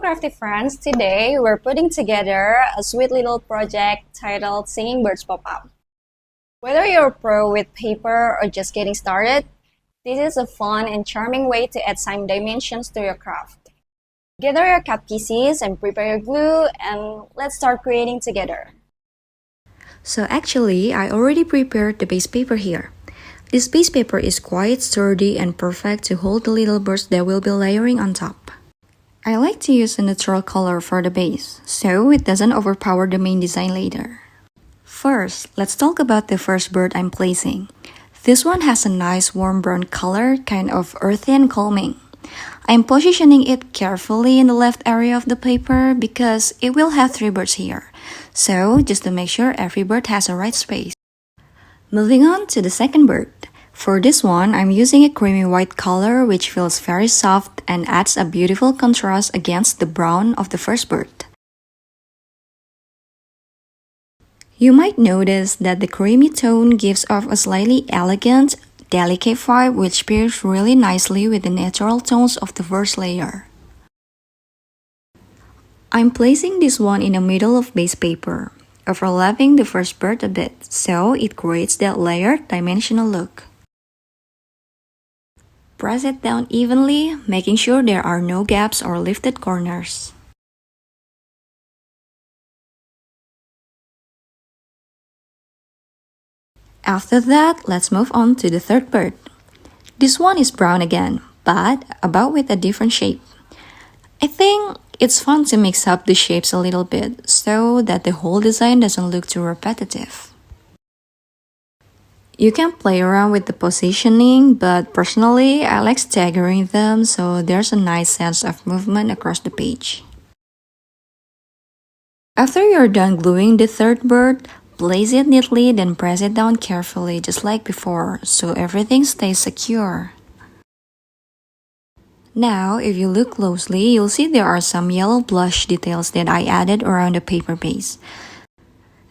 crafty friends, today we're putting together a sweet little project titled Singing Birds Pop Up. Whether you're a pro with paper or just getting started, this is a fun and charming way to add some dimensions to your craft. Gather your cut pieces and prepare your glue, and let's start creating together. So actually, I already prepared the base paper here. This base paper is quite sturdy and perfect to hold the little birds that will be layering on top. I like to use a neutral color for the base, so it doesn't overpower the main design later. First, let's talk about the first bird I'm placing. This one has a nice warm brown color, kind of earthy and calming. I'm positioning it carefully in the left area of the paper because it will have 3 birds here. So, just to make sure every bird has the right space. Moving on to the second bird. For this one, I'm using a creamy white color which feels very soft and adds a beautiful contrast against the brown of the first bird. You might notice that the creamy tone gives off a slightly elegant, delicate vibe which pairs really nicely with the natural tones of the first layer. I'm placing this one in the middle of base paper, overlapping the first bird a bit, so it creates that layered, dimensional look. Press it down evenly, making sure there are no gaps or lifted corners. After that, let's move on to the third bird. This one is brown again, but about with a different shape. I think it's fun to mix up the shapes a little bit so that the whole design doesn't look too repetitive. You can play around with the positioning, but personally, I like staggering them so there's a nice sense of movement across the page. After you're done gluing the third bird, place it neatly, then press it down carefully just like before so everything stays secure. Now, if you look closely, you'll see there are some yellow blush details that I added around the paper base.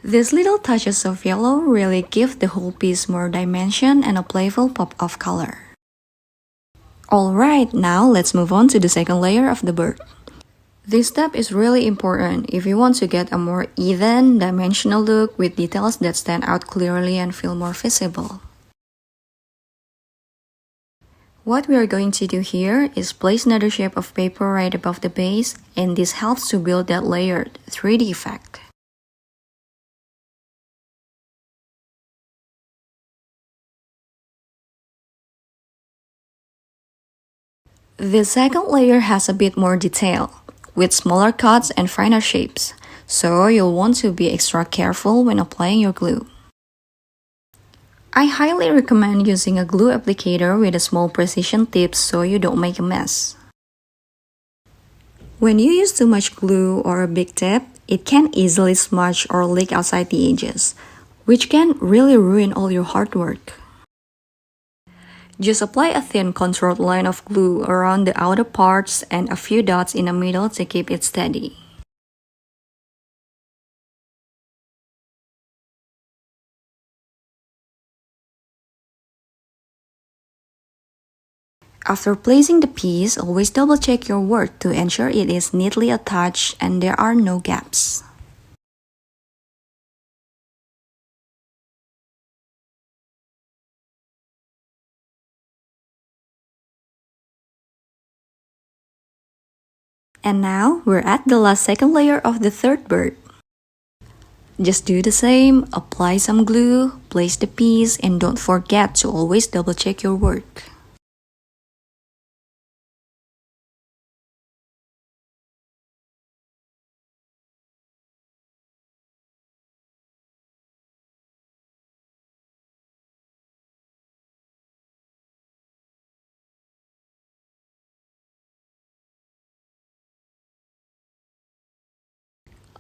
These little touches of yellow really give the whole piece more dimension and a playful pop of color. Alright, now let's move on to the second layer of the bird. This step is really important if you want to get a more even, dimensional look with details that stand out clearly and feel more visible. What we are going to do here is place another shape of paper right above the base, and this helps to build that layered 3D effect. The second layer has a bit more detail, with smaller cuts and finer shapes, so you'll want to be extra careful when applying your glue. I highly recommend using a glue applicator with a small precision tip so you don't make a mess. When you use too much glue or a big tip, it can easily smudge or leak outside the edges, which can really ruin all your hard work. Just apply a thin controlled line of glue around the outer parts and a few dots in the middle to keep it steady. After placing the piece, always double check your work to ensure it is neatly attached and there are no gaps. And now, we're at the last second layer of the third bird. Just do the same, apply some glue, place the piece, and don't forget to always double check your work.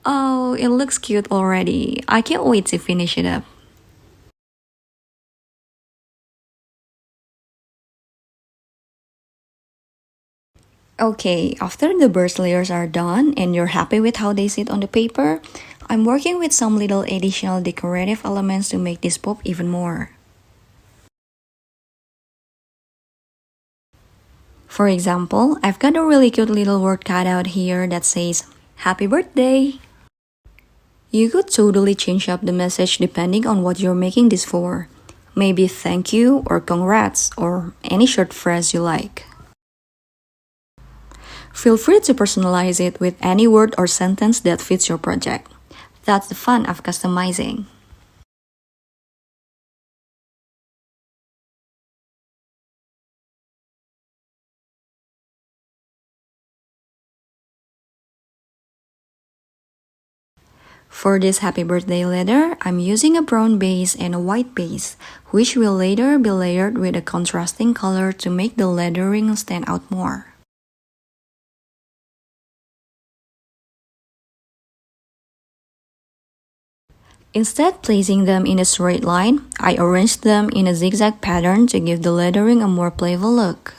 Oh, it looks cute already. I can't wait to finish it up. Okay, after the burst layers are done and you're happy with how they sit on the paper, I'm working with some little additional decorative elements to make this pop even more. For example, I've got a really cute little word cutout here that says, Happy birthday! You could totally change up the message depending on what you're making this for. Maybe thank you or congrats or any short phrase you like. Feel free to personalize it with any word or sentence that fits your project. That's the fun of customizing. For this happy birthday letter, I'm using a brown base and a white base, which will later be layered with a contrasting color to make the lettering stand out more. Instead placing them in a straight line, I arranged them in a zigzag pattern to give the lettering a more playful look.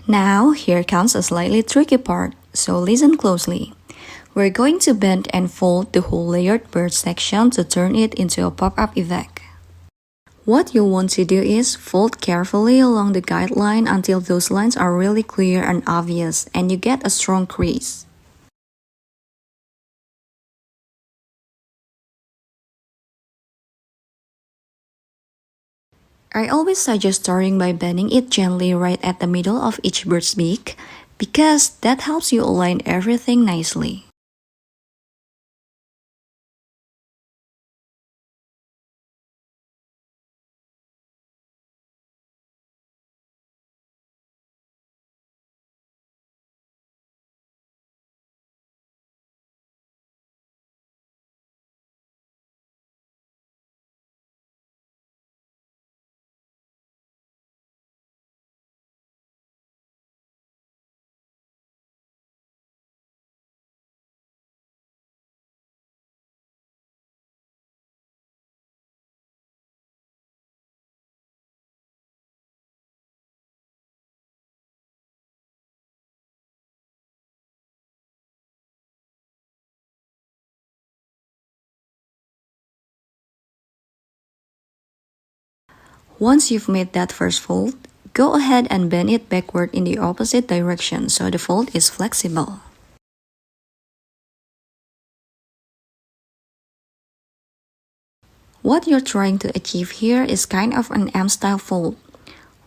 Now, here comes a slightly tricky part, so listen closely. We're going to bend and fold the whole layered bird section to turn it into a pop-up effect. What you'll want to do is fold carefully along the guideline until those lines are really clear and obvious and you get a strong crease. I always suggest starting by bending it gently right at the middle of each bird's beak because that helps you align everything nicely. Once you've made that first fold, go ahead and bend it backward in the opposite direction so the fold is flexible. What you're trying to achieve here is kind of an M-style fold,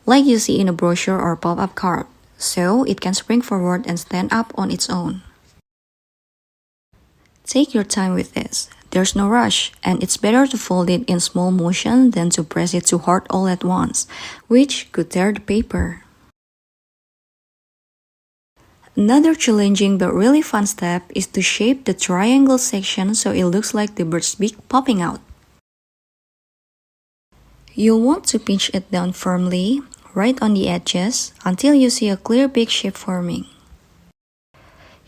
like you see in a brochure or pop-up card, so it can spring forward and stand up on its own. Take your time with this. There's no rush, and it's better to fold it in small motion than to press it too hard all at once, which could tear the paper. Another challenging but really fun step is to shape the triangle section so it looks like the bird's beak popping out. You'll want to pinch it down firmly, right on the edges, until you see a clear beak shape forming.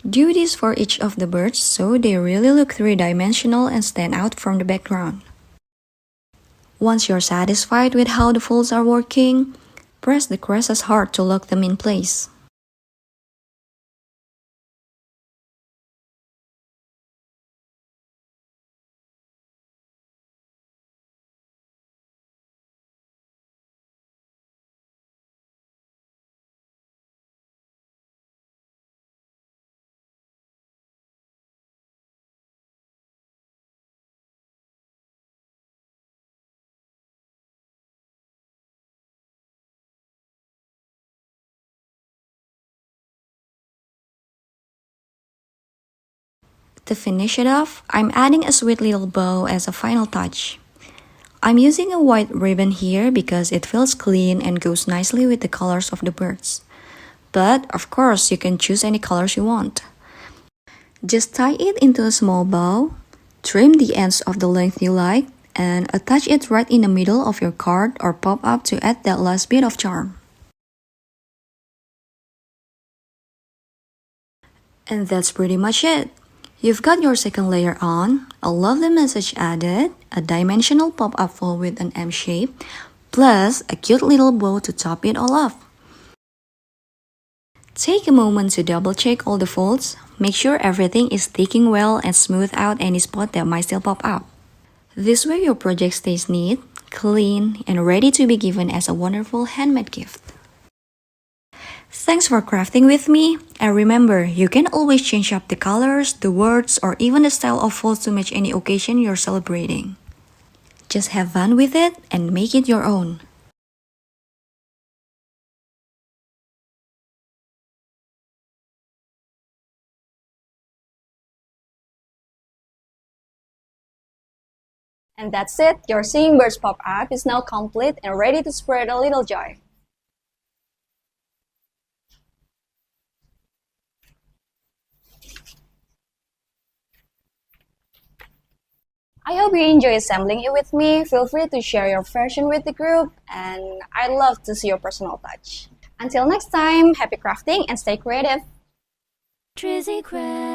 Do this for each of the birds so they really look three-dimensional and stand out from the background. Once you're satisfied with how the folds are working, press the creases hard to lock them in place. To finish it off, I'm adding a sweet little bow as a final touch. I'm using a white ribbon here because it feels clean and goes nicely with the colors of the birds. But of course, you can choose any colors you want. Just tie it into a small bow, trim the ends of the length you like, and attach it right in the middle of your card or pop-up to add that last bit of charm. And that's pretty much it. You've got your second layer on, a lovely message added, a dimensional pop-up fold with an M shape, plus a cute little bow to top it all off. Take a moment to double check all the folds, make sure everything is sticking well and smooth out any spot that might still pop up. This way your project stays neat, clean, and ready to be given as a wonderful handmade gift. Thanks for crafting with me, and remember, you can always change up the colors, the words, or even the style of folds to match any occasion you're celebrating. Just have fun with it and make it your own. And that's it, your Singing Birds pop-up is now complete and ready to spread a little joy. I hope you enjoy assembling it with me. Feel free to share your version with the group, and I'd love to see your personal touch. Until next time, happy crafting and stay creative. Drizzy Craft.